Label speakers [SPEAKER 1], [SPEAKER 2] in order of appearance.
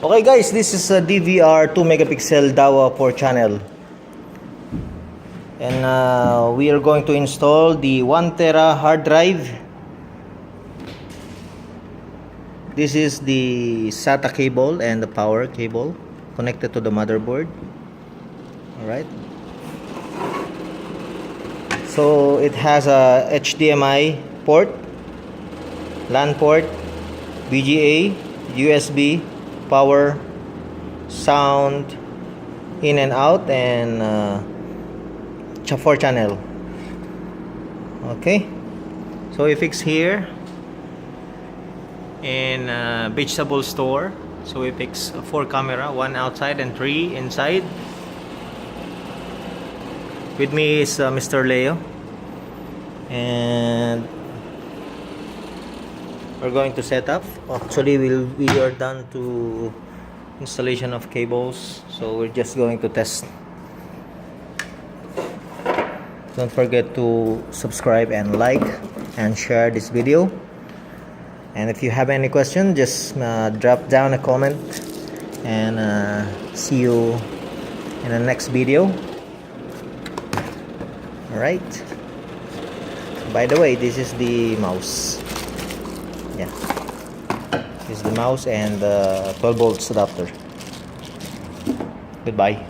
[SPEAKER 1] Okay guys, this is a DVR 2 megapixel Dajua 4 channel, and we are going to install the 1 tera hard drive. This is the SATA cable and the power cable connected to the motherboard. Alright, so it has a HDMI port, LAN port, VGA, USB, power, sound, in and out, and 4 channel. Okay, so we fix here in vegetable store. So we fix 4 camera, 1 outside and 3 inside. With me is Mr. Leo, and we're going to set up. Actually, we are done to installation of cables, so we're just going to test. Don't forget to subscribe and like and share this video. And if you have any question, just drop down a comment, and see you in the next video. Alright, by the way, this is the mouse. Yeah, this is the mouse and the 12 volts adapter. Goodbye.